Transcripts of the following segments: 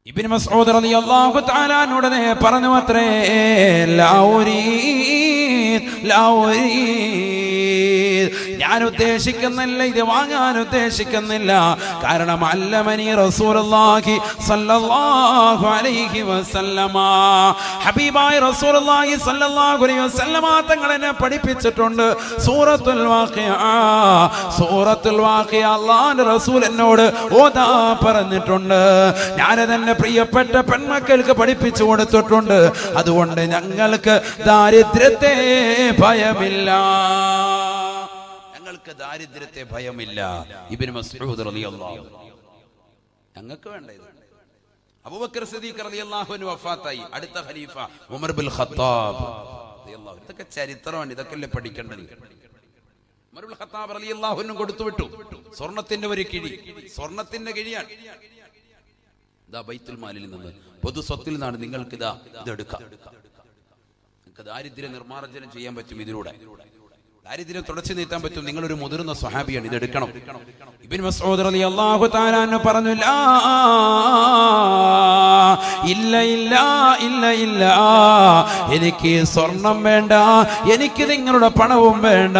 ഇബ്നു മസ്ഊദ് റളിയല്ലാഹു തആല ഉടനെ പറഞ്ഞു അത്രേ, ലാ ഉരീദ്, ഞാൻ ഉദ്ദേശിക്കുന്നില്ല, ഇത് വാങ്ങാൻ ഉദ്ദേശിക്കുന്നില്ല. കാരണം അല്ലമനി റസൂലുള്ളാഹി സ്വല്ലല്ലാഹു അലൈഹി വസല്ലമ, ഹബീബായ റസൂലുള്ളാഹി സ്വല്ലല്ലാഹു അലൈഹി വസല്ലമ തങ്ങൾ എന്നെ പഠിപ്പിച്ചിട്ടുണ്ട്. സൂറത്തുൽ വാഖിയ അല്ലാഹുവിന്റെ റസൂൽ എന്നോട് ഓതാ പറഞ്ഞിട്ടുണ്ട്. ഞാനതെന്നെ പ്രിയപ്പെട്ട പെൺമക്കൾക്ക് പഠിപ്പിച്ചു കൊടുത്തിട്ടുണ്ട്. അതുകൊണ്ട് ഞങ്ങൾക്ക് ദാരിദ്ര്യത്തെ ഭയമില്ല, ഞങ്ങൾക്ക് ദാരിദ്ര്യത്തെ ഭയമില്ല. ഇബ്നു മസ്ഊദ് റളിയല്ലാഹു അൻഹു, ഞങ്ങൾക്ക് വേണ്ട ഇത്. അബൂബക്കർ സിദ്ദീഖ് റളിയല്ലാഹു അൻഹു വഫാത്തായി. അടുത്ത ഖലീഫ ഉമർ ബിൻ ഖത്താബ് റളിയല്ലാഹു അൻഹു. ഇതൊക്കെ ചരിത്രമാണ്, ഇതൊക്കെയല്ലേ പഠിക്കേണ്ടത്. ഉമർ ബിൻ ഖത്താബ് റളിയല്ലാഹു അൻഹു കൊടുത്തു വിട്ടു സ്വർണത്തിന്റെ ഒരു കിഴി, സ്വർണത്തിന്റെ കിഴിയാണ്. ഇതാ ബൈത്തുൽ മാലിൽ നിന്ന്, പൊതു സ്വത്തിൽ നിന്നാണ്, നിങ്ങൾക്ക് ഇതാ ഇതെടുക്കാം. നിങ്ങൾക്ക് ദാരിദ്ര്യ നിർമ്മാർജ്ജനം ചെയ്യാൻ പറ്റും, ഇതിലൂടെ ദാരിദ്ര്യം തുടച്ചു നീട്ടാൻ പറ്റും. നിങ്ങളൊരു മുതിർന്ന സ്വഹാബിയാണ്, ഇതെടുക്കണം. ഇബ്നു മസ്ഊദ് റളിയല്ലാഹു തആല അൻഹു പറഞ്ഞു, ഇല്ല ഇല്ല ഇല്ല ഇല്ല, എനിക്ക് സ്വർണം വേണ്ട, എനിക്ക് നിങ്ങളുടെ പണവും വേണ്ട.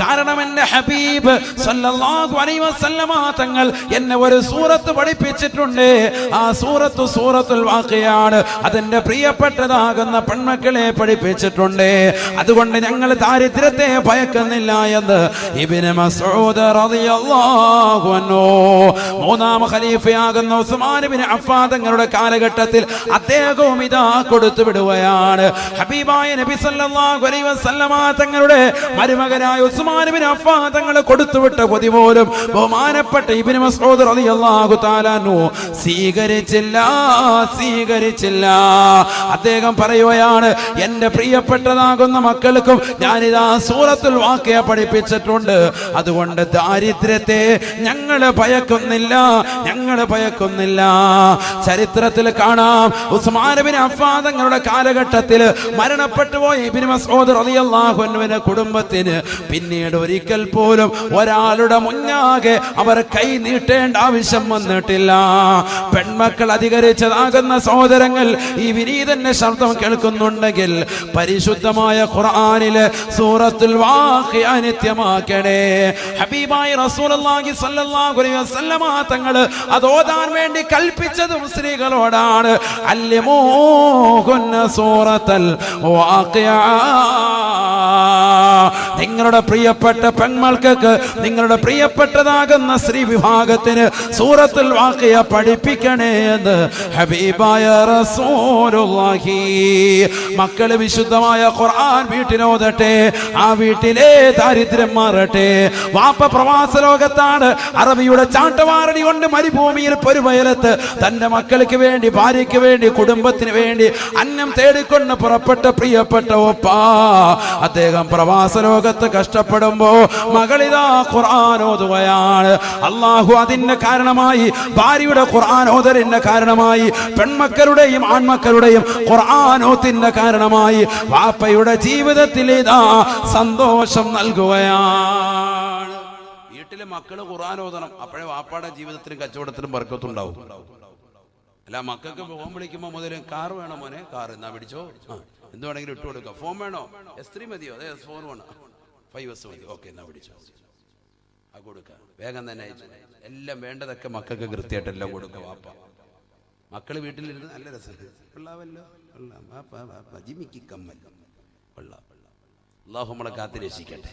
കാരണം എന്റെ ഹബീബ് സല്ലല്ലാഹു അലൈഹി വസല്ലമ തങ്ങൾ എന്നെ ഒരു സൂറത്ത് പഠിപ്പിച്ചിട്ടുണ്ട്. ആ സൂറത്തുൽ വാഖിയാണ്. അതെന്റെ പ്രിയപ്പെട്ടതാകുന്ന പെൺമക്കളെ പഠിപ്പിച്ചിട്ടുണ്ട്. അതുകൊണ്ട് ഞങ്ങൾ ദാരിദ്ര്യത്തെ ഭയക്കുന്നില്ല എന്ന് ഇബ്നു മസ്ഊദ് റളിയല്ലാഹു അൻഹു. മൂന്നാം ഖലീഫയാകുന്ന ഉസ്മാൻ ഇബ്നു അഫ്ഫാൻ തങ്ങളുടെ കാലഘട്ടത്തിൽ അദ്ദേഹവും ഇതാ കൊടുത്തു വിടുകയാണ്. ഹബീബായ നബി സല്ലല്ലാഹു അലൈഹി വസല്ലമ തങ്ങളുടെ മരുമകനായ ഉസ്മാൻ ഇബ്നു അഫ്ഫാൻ തങ്ങൾ കൊടുത്തുവിട്ട പൊതി പോലും ബഹുമാനപ്പെട്ട ഇബ്നു മസ്ഊദ് റളിയല്ലാഹു തആല അൻഹു സ്വീകരിച്ചില്ല. അദ്ദേഹം പറയുകയാണ്, എന്റെ പ്രിയപ്പെട്ടതാകുന്ന മക്കൾക്കും ഞാനിതാ സൂറത്തുൽ വാഖിയ പഠിപ്പിച്ചിട്ടുണ്ട്. അതുകൊണ്ട് ദാരിദ്ര്യത്തെ ഞങ്ങൾ ഭയക്കുന്നില്ല. ചരിത്രത്തിൽ കാണാം, ഉസ്മാൻ ഇബ്നു അഫ്ഫാൻ തങ്ങളുടെ കാലഘട്ടത്തിൽ മരണപ്പെട്ടു പോയ ഇബ്നു മസ്ഊദ് റളിയല്ലാഹു അൻഹുവിന്റെ കുടുംബത്തിന് പിന്നീട് ഒരിക്കൽ പോലും ഒരാളുടെ മുന്നാകെ അവർ കൈ നീട്ടേണ്ട ആവശ്യം വന്നിട്ടില്ല. പെൺമക്കൾ അധികരിച്ചതാകുന്ന സഹോദരങ്ങൾ, ഈ വിനീതന്റെ ശബ്ദം കേൾക്കുന്നുണ്ടെങ്കിൽ പരിശുദ്ധമായ ഖുർആനിലെ സൂറത്തുൽ വാഖിയ നിത്യമാക്കണേ. ഹബീബായ റസൂലുള്ളാഹി സ്വല്ലല്ലാഹു അലൈഹി വസല്ലമ തങ്ങൾ അത് ഓതാൻ വേണ്ടി കൽപ്പിച്ചതും സ്ത്രീകളോടാണ്. അല്ലിമൂഹുന്ന സൂറത്തുൽ വാഖിയ. നിങ്ങളുടെ പ്രിയപ്പെട്ട പെൺമക്കൾക്ക്, നിങ്ങളുടെ പ്രിയപ്പെട്ടതാകുന്ന സ്ത്രീ വിഭാഗത്തിന് സൂറത്തുൽ വാഖിയ പഠിപ്പിക്കണേ എന്ന് ഹബീബായ റസൂലുള്ളാഹി. മക്കള് വിശുദ്ധമായ ഖുർആൻ വീട്ടിലോതട്ടെ, ആ വീട്ടിലെ ദാരിദ്ര്യം മാറട്ടെ. വാപ്പ പ്രവാസ ലോകത്താണ്, അറബിയുടെ ചാട്ടവാറടി കൊണ്ട് മരുഭൂമിയിൽ പൊരുവയലത്ത് തന്റെ മക്കൾക്ക് വേണ്ടി, ഭാര്യയ്ക്ക് വേണ്ടി, കുടുംബത്തിന് വേണ്ടി അന്നം തേടിക്കൊണ്ട് പുറപ്പെട്ട പ്രിയപ്പെട്ട ഒപ്പ, അദ്ദേഹം പ്രവാസ ലോകത്ത് കഷ്ടപ്പെടുമ്പോ മകളിതാ ഖുർആൻ ഓതുകയാണ്. അള്ളാഹു അതിന്റെ കാരണമായി, ഭാര്യയുടെ ഖുർആൻ ഓതലിന്റെ കാരണമായി, പെൺമക്കളുടെയും ആൺമക്കളുടെയും ഖുർആനോത്തിന്റെ കാരണമായി വാപ്പയുടെ ജീവിതത്തിൽ ഇതാ സന്തോഷം നൽകുകയാണ്. വീട്ടിലെ മക്കള് ഖുർആൻ ഓതണം, അപ്പോഴേ വാപ്പയുടെ ജീവിതത്തിലും കച്ചവടത്തിലും ബർക്കത്തുണ്ടാവും. അല്ല, മക്കൾക്ക് ഫോൺ വിളിക്കുമ്പോ മുതൽ കാർ വേണോ മോനെ, കാർ എന്നാ പിടിച്ചോ, എന്ത് വേണമെങ്കിലും ഇട്ട് കൊടുക്കാം. ഫോൺ വേണോ, S3 മതിയോ, അതെ S4 വേണം, 5S മതി, ഓക്കെ എന്നാ പിടിച്ചോ, ആ കൊടുക്ക, വേഗം തന്നെ അയച്ചു. എല്ലാം വേണ്ടതൊക്കെ മക്കൾക്ക് കൃത്യമായിട്ട് എല്ലാം കൊടുക്കുക വാപ്പ. മക്കള് വീട്ടിലിരുന്ന് നല്ല രസം, കൊള്ളാവല്ലോ, ജിമിക്ക് കമ്മൽ, കൊള്ളാം. അല്ലാഹു നമ്മളെ കാത്ത് രക്ഷിക്കട്ടെ.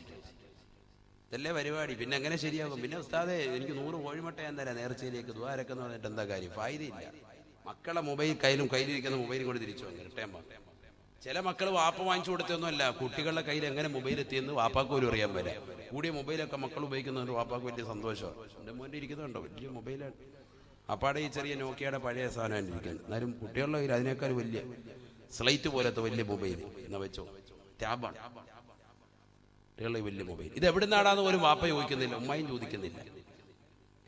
ഇതല്ലേ പരിപാടി. പിന്നെ എങ്ങനെ ശരിയാകും? പിന്നെ ഉസ്താദേ എനിക്ക് 100 കോഴിമുട്ട ഞാൻ തരാം നേർച്ചയിലേക്ക്, ദ്വാരക്കെന്ന് പറഞ്ഞിട്ട് എന്താ കാര്യം? ഫായിദയില്ല. മക്കളെ മൊബൈൽ കയ്യിലിരിക്കുന്ന മൊബൈലും കൊണ്ട് തിരിച്ചു വന്നു കിട്ടേമ്പോ. ചില മക്കൾ വാപ്പ വാങ്ങിച്ചു കൊടുത്തൊന്നുമല്ല, കുട്ടികളുടെ കയ്യിൽ എങ്ങനെ മൊബൈൽ എത്തിയെന്ന് വാപ്പാക്ക് പോലും അറിയാൻ വരാം. കൂടിയ മൊബൈലൊക്കെ മക്കൾ ഉപയോഗിക്കുന്നതുകൊണ്ട് വാപ്പാക്ക് വലിയ സന്തോഷമാണ്. എൻ്റെ മോൻ്റെ ഇരിക്കുന്നുണ്ടോ വലിയ മൊബൈലാണ്. അപ്പാടെ ഈ ചെറിയ നോക്കിയുടെ പഴയ സാധനം ഇരിക്കുന്നത്. എന്നാലും കുട്ടികളുടെ കയ്യിൽ അതിനേക്കാൾ വലിയ സ്ലൈറ്റ് പോലത്തെ വലിയ മൊബൈൽ എന്നാ വെച്ചോ, ടാബാണ് കുട്ടികളുടെ വലിയ മൊബൈൽ. ഇത് എവിടുന്നാടാന്ന് ഒരു വാപ്പ ചോദിക്കുന്നില്ല, ഉമ്മയും ചോദിക്കുന്നില്ല.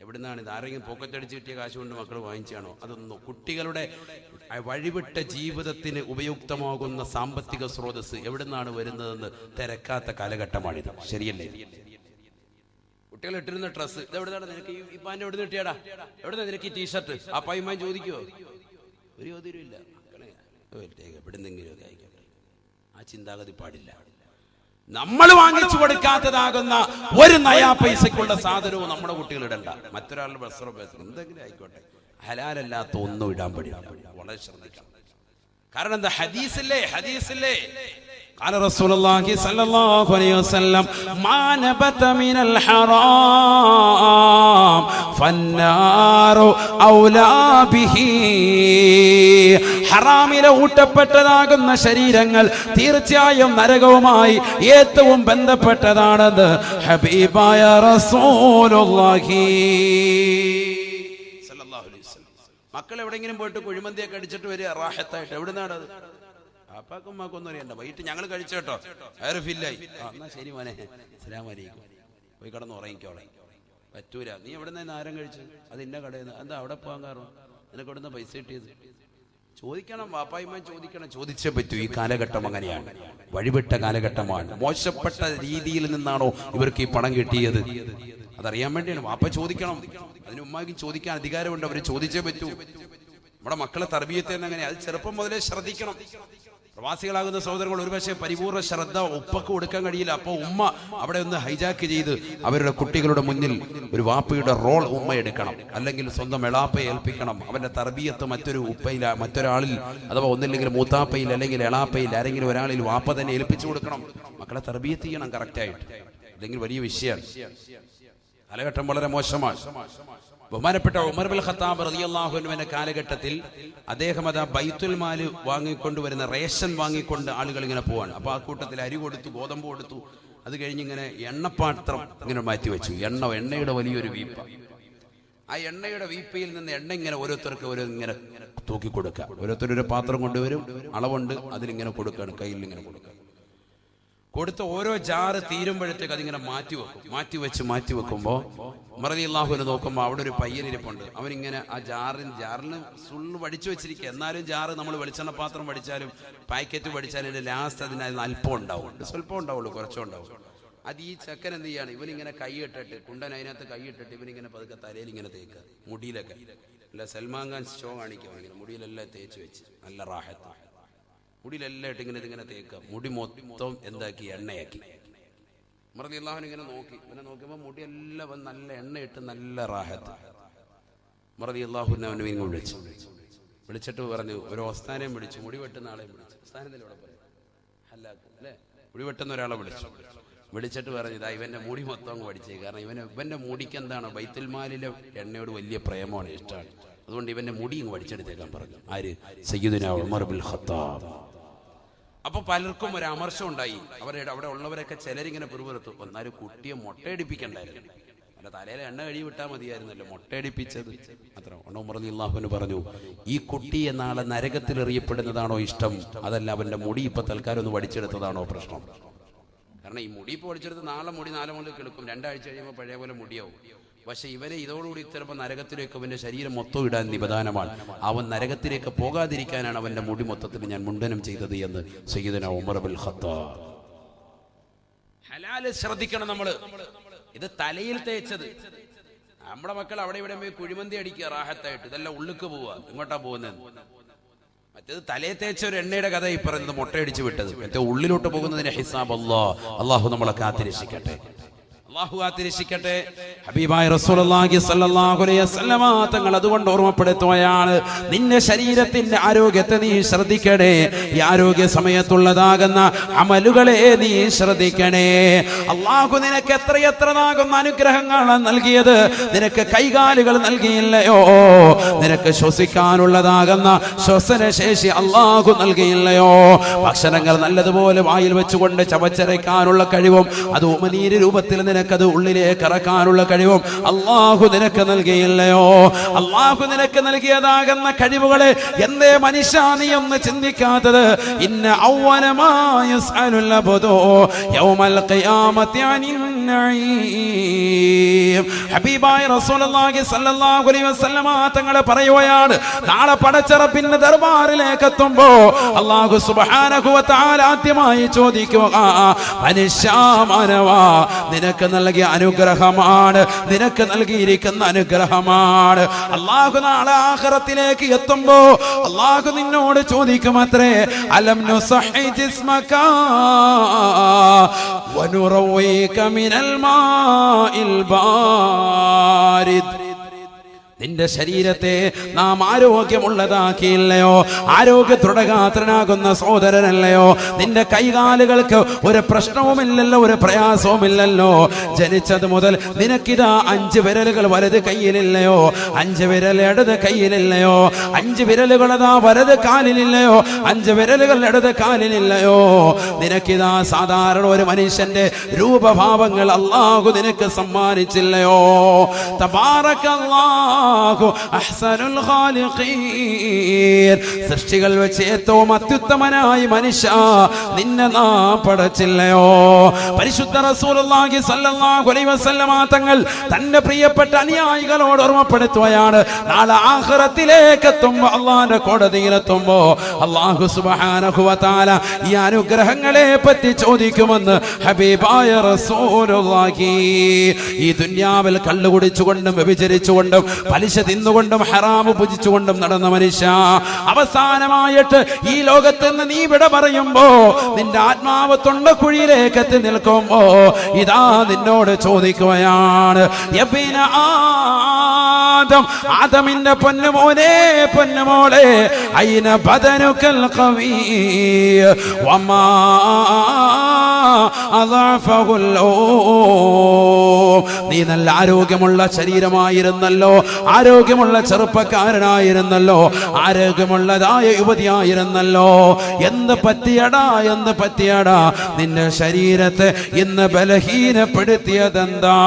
എവിടുന്നാണ് ഇത്? ആരെങ്കിലും പോക്കറ്റടിച്ച് കിട്ടിയ കാശ് കൊണ്ട് മക്കൾ വാങ്ങിച്ചാണോ? അതൊന്നും. കുട്ടികളുടെ വഴിവിട്ട ജീവിതത്തിന് ഉപയുക്തമാകുന്ന സാമ്പത്തിക സ്രോതസ് എവിടുന്നാണ് വരുന്നതെന്ന് തിരക്കാത്ത കാലഘട്ടമാണിത്. ശരിയല്ലേ? കുട്ടികൾ ഇട്ടിരുന്ന ഡ്രസ്സ് ഇത് എവിടുന്നാണ്? നിനക്ക് ഈ പാൻറ് എവിടെ നിന്ന് കിട്ടിയാടാ? എവിടെ നിനക്ക് ഈ ടീഷർട്ട്? ആ പൈമാൻ ചോദിക്കുവോ? ഒരു യോതിരുമില്ല. എവിടുന്നെങ്കിലുമൊക്കെ ആയിക്കോട്ടെ, ആ ചിന്താഗതി പാടില്ല. നമ്മൾ വാങ്ങിച്ചു കൊടുക്കാത്തതാകുന്ന ഒരു നയാ പൈസക്കുള്ള സാധനവും നമ്മുടെ കുട്ടികൾ ഇടണ്ട. മറ്റൊരാളുടെ വസ്ത്രം എന്തെങ്കിലും ആയിക്കോട്ടെ, ഹലാലല്ലാത്ത ഒന്നും ഇടാൻ പാടില്ല. വളരെ ശ്രദ്ധിക്കണം. കാരണം എന്താ? ഹദീസില്ലേ قال رسول الله صلى الله عليه وسلم ما نبت من الحرام فالنار أولى به. ഹറാമിലെ ഊട്ടപ്പെട്ടതാകുന്ന ശരീരങ്ങൾ തീർച്ചയായും നരകവുമായി ഏറ്റവും ബന്ധപ്പെട്ടതാണെന്ന് ഹബീബായ റസൂലുള്ളാഹി സല്ലല്ലാഹു അലൈഹി വസല്ലം. മക്കൾ എവിടെയെങ്കിലും പോയിട്ട് കുഴിമന്തിയൊക്കെ അടിച്ചിട്ട് വരിക റാഹത്തായിട്ട്. എവിടുന്നാണ് അത്? അപ്പാക്കും ഉമ്മാക്കൊന്നും അറിയണ്ട. വൈകിട്ട് ഞങ്ങൾ കഴിച്ചു കേട്ടോ, വയറ് ഫില്ലായി. എന്നാ ശരി മോനെ, അസ്സലാമു അലൈക്കും, പോയി കിടന്ന് ഉറങ്ങിക്കോളെ. പറ്റൂല. നീ എവിടെ നിന്ന് ആരം കഴിച്ചു? അത് ഇന്ന കടയിൽ നിന്ന്. എന്താ അവിടെ പോകാൻ കാരണം? നിനക്ക് എവിടെ നിന്ന് പൈസ കിട്ടിയത്? ചോദിക്കണം, വാപ്പായ്മ ചോദിക്കണം. ചോദിച്ചേ പറ്റൂ. ഈ കാലഘട്ടം അങ്ങനെയാണ്, വഴിവിട്ട കാലഘട്ടമാണ്. മോശപ്പെട്ട രീതിയിൽ നിന്നാണോ ഇവർക്ക് ഈ പണം കിട്ടിയത്? അതറിയാൻ വേണ്ടിയാണ് വാപ്പ ചോദിക്കണം. അതിന് ഉമ്മാക്ക് ചോദിക്കാൻ അധികാരമുണ്ട്. അവർ ചോദിച്ചേ പറ്റൂ. നമ്മുടെ മക്കളെ തർബീയത്ത് തന്നെ അങ്ങനെ, അത് ചെറുപ്പം മുതലേ ശ്രദ്ധിക്കണം. പ്രവാസികളാകുന്ന സഹോദരങ്ങൾ ഒരുപക്ഷെ പരിപൂർണ്ണ ശ്രദ്ധ ഉപ്പക്ക് കൊടുക്കാൻ കഴിയില്ല. അപ്പോൾ ഉമ്മ അവിടെ ഒന്ന് ഹൈജാക്ക് ചെയ്ത് അവരുടെ കുട്ടികളുടെ മുന്നിൽ ഒരു വാപ്പയുടെ റോൾ ഉമ്മ എടുക്കണം, അല്ലെങ്കിൽ സ്വന്തം എളാപ്പയെ ഏൽപ്പിക്കണം. അവന്റെ തർബീയത്ത് മറ്റൊരാളിൽ, അഥവാ ഒന്നില്ലെങ്കിൽ മൂത്താപ്പയിൽ അല്ലെങ്കിൽ എളാപ്പയിൽ ആരെങ്കിലും ഒരാളിൽ വാപ്പ തന്നെ ഏൽപ്പിച്ചു കൊടുക്കണം. മക്കളെ തർബീയത്ത് ചെയ്യണം കറക്റ്റായിട്ട്, അല്ലെങ്കിൽ വലിയ വിഷയമാണ്. കാലഘട്ടം വളരെ മോശമാണ്. ബഹുമാനപ്പെട്ട ഉമർ ബിൻ ഖത്താബ് റളിയല്ലാഹു അൻഹുവിന്റെ കാലഘട്ടത്തിൽ അദ്ദേഹം അതാ ബൈത്തുൽ മാൽ വാങ്ങിക്കൊണ്ടുവരുന്ന റേഷൻ വാങ്ങിക്കൊണ്ട് ആളുകൾ ഇങ്ങനെ പോവാണ്. അപ്പോൾ ആ കൂട്ടത്തിൽ അരി കൊടുത്തു, ഗോതമ്പ് കൊടുത്തു. അത് കഴിഞ്ഞ് ഇങ്ങനെ എണ്ണപ്പാത്രം ഇങ്ങനെ മാറ്റി വെച്ചു. എണ്ണയുടെ വലിയൊരു വീപ്പ. ആ എണ്ണയുടെ വീപ്പയിൽ നിന്ന് എണ്ണ ഇങ്ങനെ ഓരോരുത്തർക്ക് ഇങ്ങനെ തൂക്കി കൊടുക്കുക. ഓരോരുത്തരൊരു പാത്രം കൊണ്ടുവരും, അളവുണ്ട്, അതിലിങ്ങനെ കൊടുക്കുകയാണ്, കയ്യിൽ ഇങ്ങനെ കൊടുക്കുക. കൊടുത്ത ഓരോ ജാറ് തീരുമ്പോഴത്തേക്ക് അതിങ്ങനെ മാറ്റി വെക്കുമ്പോൾ ഉമർ റളിയല്ലാഹു അൻഹു നോക്കുമ്പോൾ അവിടെ ഒരു പയ്യനിരിപ്പുണ്ട്. അവനിങ്ങനെ ആ ജാറിന് സുള്ള് വടിച്ചു വെച്ചിരിക്കുക. എന്നാലും ജാറ് നമ്മൾ വെളിച്ചെണ്ണ പാത്രം വടിച്ചാലും പാക്കറ്റ് വടിച്ചാലും ഇതിന്റെ ലാസ്റ്റ് അതിന് അല്പം ഉണ്ടാവും, സ്വല്പം ഉണ്ടാവുള്ളൂ, കുറച്ചും ഉണ്ടാവും. അത് ഈ ചക്കൻ എന്ത് ചെയ്യാണ്? ഇവനിങ്ങനെ കൈയിട്ടിട്ട്, കുണ്ടൻ അതിനകത്ത് കൈയിട്ടിട്ട് ഇവനിങ്ങനെ പതുക്കെ തലയിൽ ഇങ്ങനെ തേക്കുക, മുടിയിലൊക്കെ. അല്ല സൽമാൻ ഖാൻ ഷോ കാണിക്കുക, ഇങ്ങനെ മുടിയിലെല്ലാം തേച്ച് വെച്ച് നല്ല റാഹത്ത്. മുടിയിലെല്ലാം ഇട്ട് ഇതിങ്ങനെ തേക്കുക. മുടി മൊത്തം എന്താക്കി? എണ്ണയാക്കി. ഉമർ റളിയല്ലാഹു അൻഹു ഇങ്ങനെ നോക്കിയപ്പോൾ മുടിയെല്ലാം നല്ല എണ്ണയിട്ട് നല്ല റാഹത്ത്. ഉമർ റളിയല്ലാഹു അൻഹു അവനെ വിളിച്ചിട്ട് പറഞ്ഞു, ഒരു ഉസ്താനെയും വിളിച്ചു, മുടി വെട്ടുന്ന ആളെയും വിളിച്ചു. ഉസ്താനെന്തായാലും ഇവിടെ പറയും ഹല്ലാക്ക് അല്ലേ, മുടി വെട്ടുന്ന ഒരാളെ വിളിച്ചിട്ട് പറഞ്ഞു, ഇതാ ഇവന്റെ മുടി മൊത്തം അങ്ങ് പഠിച്ചേ. കാരണം ഇവന്റെ മുടിക്ക് എന്താണ്? ബൈത്തുൽ മാലിലെ എണ്ണയോട് വലിയ പ്രേമമാണ്, ഇഷ്ടമാണ്. അതുകൊണ്ട് ഇവന്റെ മുടി ഇങ്ങ് പഠിച്ചെടുത്തേക്കാൻ പറഞ്ഞു. ആര്? സയ്യിദുനാ ഉമർ ബിൻ ഖത്താബ്. അപ്പൊ പലർക്കും ഒരു അമർഷം ഉണ്ടായി. അവിടെ ഉള്ളവരൊക്കെ ചിലരിങ്ങനെ പിറുപിറുത്തു, എന്നാലും കുട്ടിയെ മൊട്ടയടിപ്പിക്കണ്ടായിരുന്നു, അല്ല തലയിലെ എണ്ണ കഴി വിട്ടാൽ മതിയായിരുന്നല്ലോ, മൊട്ടയടിപ്പിച്ചത് അത്ര. ഉമർ റളിയല്ലാഹു അൻഹു പറഞ്ഞു, ഈ കുട്ടിയെ നാളെ നരകത്തിൽ എറിയപ്പെടുന്നതാണോ ഇഷ്ടം, അതല്ല അവന്റെ മുടി ഇപ്പൊ തൽക്കാലം ഒന്ന് വടിച്ചെടുത്തതാണോ പ്രശ്നം? കാരണം ഈ മുടി ഇപ്പോൾ വടിച്ചെടുത്ത് നാളെ മുടി 4 മുതൽ കിടക്കും, 2 ആഴ്ച കഴിയുമ്പോൾ പഴയ പോലെ മുടിയാവും. പക്ഷെ ഇവരെ ഇതോടുകൂടി ചിലപ്പോൾ നരകത്തിലേക്ക് അവന്റെ ശരീരം മൊത്തം ഇടാൻ നിബന്ധനമാണ്. അവൻ നരകത്തിലേക്ക് പോകാതിരിക്കാനാണ് അവന്റെ മുടി മൊത്തത്തിൽ ഞാൻ മുണ്ടനം ചെയ്തത് എന്ന് സയ്യിദുനാ ഉമർ ബിൻ ഖത്താബ്. ഹലാല് ശ്രദ്ധിക്കണം നമ്മള്. ഇത് തലയിൽ തേച്ചത്. നമ്മുടെ മക്കൾ അവിടെ ഇവിടെ പോയി കുഴിമന്തി അടിക്കുക റാഹത്തായിട്ട്, ഇതെല്ലാം ഉള്ളിക്ക് പോവുക. ഇങ്ങോട്ടാ പോകുന്നത്? മറ്റേത് തലയെ തേച്ച ഒരു എണ്ണയുടെ കഥ ഈ പറയുന്നത്, മുട്ടയടിച്ച് വിട്ടത്. മറ്റേ ഉള്ളിലോട്ട് പോകുന്നതിന്റെ ഹിസാബ് അല്ലാഹു നമ്മളെ കാത്തിരക്ഷിക്കട്ടെ. അല്ലാഹു കാത്തിരക്ഷിക്കട്ടെ. ഹബീബായ റസൂലുള്ളാഹി സ്വല്ലല്ലാഹു അലൈഹി വസല്ലമ തങ്ങൾ അതുകൊണ്ട് ഓർമ്മപ്പെടുത്തുകയാണ്, നിന്റെ ശരീരത്തിന്റെ ആരോഗ്യത്തെ നീ ശ്രദ്ധിക്കണേ. ഈ ആരോഗ്യ സമയത്തുള്ളതാകുന്ന അമലുകളെ നീ ശ്രദ്ധിക്കണേ. അല്ലാഹു നിനക്ക് എത്രയെത്രതാകുന്ന അനുഗ്രഹങ്ങളാണ് നൽകിയത്. നിനക്ക് കൈകാലുകൾ നൽകിയില്ലയോ? നിനക്ക് ശ്വസിക്കാനുള്ളതാകുന്ന ശ്വസനശേഷി അല്ലാഹു നൽകിയില്ലയോ? ഭക്ഷണങ്ങൾ നല്ലതുപോലെ വായിൽ വെച്ചുകൊണ്ട് ചവച്ചരയ്ക്കാനുള്ള കഴിവും അത് ഉമനീര് രൂപത്തിൽ നിനക്കത് ഉള്ളിലേക്ക് ഇറക്കാനുള്ള കഴിവും അല്ലാഹു നിനക്ക് നൽകിയില്ലയോ? അല്ലാഹു നിനക്ക് നൽകിയതാകുന്ന കഴിവുകളെ എന്തേ മനുഷ്യ നീ ഒന്ന് ചിന്തിക്കാത്തത്? ഇന്ന അവ്വല മാ യസ്അലുൽ അബ്ദു യൗമൽ ഖിയാമത്തി അനിൻ النعيم. ഹബീബായ റസൂലുള്ളാഹി സ്വല്ലല്ലാഹു അലൈഹി വസല്ലമ തങ്ങൾ പറയുകയാണ്, നാളെ പടച്ച റബ്ബിന്റെ ദർബാറിലേക്ക് എത്തുമ്പോ അല്ലാഹു സുബ്ഹാനഹു വ തആല ആദ്യമായി ചോദിക്കുക, മനുഷ്യാമാനവാ, നിനക്ക് നൽകിയ അനുഗ്രഹമാണ്, നിനക്ക് നൽകിയിരിക്കുന്ന അനുഗ്രഹമാണ്. അല്ലാഹു നാളെ ആഖിറത്തിലേക്ക് എത്തുമ്പോ അല്ലാഹു നിന്നോട് ചോദിക്കുമത്രേ, അലം നുസഹി ജിസ്മക വനുറവീക മിനൽ മാഇൽ ബാരിദ്. നിന്റെ ശരീരത്തെ നാം ആരോഗ്യമുള്ളതാക്കിയില്ലയോ? ആരോഗ്യ ദൃഢഗാത്രനാകുന്ന സഹോദരനല്ലയോ? നിന്റെ കൈകാലുകൾക്ക് ഒരു പ്രശ്നവുമില്ലല്ലോ, ഒരു പ്രയാസവുമില്ലല്ലോ. ജനിച്ചത് മുതൽ നിനക്കിതാ 5 വിരലുകൾ വലത് കയ്യിലില്ലയോ? 5 വിരൽ ഇടത് കയ്യിലില്ലയോ? 5 വിരലുകളതാ വലത് കാലിലില്ലയോ? 5 വിരലുകൾ ഇടത് കാലിലില്ലയോ? നിനക്കിതാ സാധാരണ ഒരു മനുഷ്യന്റെ രൂപഭാവങ്ങൾ അല്ലാഹു നിനക്ക് സമ്മാനിച്ചില്ലയോ? തബാറകല്ലാഹ് അഹ്സനുൽ ഖാലിഖീൻ. സൃഷ്ടികൾ വെച്ച് ഏറ്റവും അത്യുത്തമനായി മനുഷ്യ നിന്നെ നാം പടച്ചില്ലയോ? പരിശുദ്ധ റസൂലുള്ളാഹി സ്വല്ലല്ലാഹു അലൈഹി വസല്ലമ തങ്ങൾ തന്റെ പ്രിയപ്പെട്ട അനുയായികളോട് ഓർമ്മപ്പെടുത്തുകയാണ്, നാളെ ആഖിറത്തിലേക്ക് എത്തുമ്പോ, അല്ലാഹുവിന്റെ കോടതിയിലെത്തുമ്പോ അല്ലാഹു സുബ്ഹാനഹു വ തആല ഈ അനുഗ്രഹങ്ങളെ പറ്റി ചോദിക്കുമെന്ന് ഹബീബായ റസൂലുള്ളാഹി. ഈ ദുനിയാവിൽ കള്ളു കുടിച്ചുകൊണ്ടും വ്യഭിചരിച്ചുകൊണ്ടും പലിശ തിന്നുകൊണ്ടും ഹറാമ് ഭുജിച്ചുകൊണ്ടും നടന്ന മനുഷ്യ, അവസാനമായിട്ട് ഈ ലോകത്ത് നിന്ന് നീ വിട പറയുമ്പോ നിന്റെ ആത്മാവ് തൊണ്ടക്കുഴിയിലേക്ക് എത്തി നിൽക്കുമ്പോ ഇതാ നിന്നോട് ചോദിക്കുകയാണ്, യബ്ന ആദം, ആദമിന്റെ പൊന്നുമോനെ, പൊന്നുമോളെ, ഐന ബദനുകൽ ഖവീ വമാ അദഅഫഹുൽ നീ നല്ല ആരോഗ്യമുള്ള ശരീരമായിരുന്നല്ലോ, ആരോഗ്യമുള്ള ചെറുപ്പക്കാരനായിരുന്നല്ലോ, ആരോഗ്യമുള്ളതായ യുവതിയായിരുന്നല്ലോ. എന്ത് പറ്റിയടാ, എന്ത് പറ്റിയടാ? നിന്റെ ശരീരത്തെ ഇന്ന് ബലഹീനപ്പെടുത്തിയതെന്താ?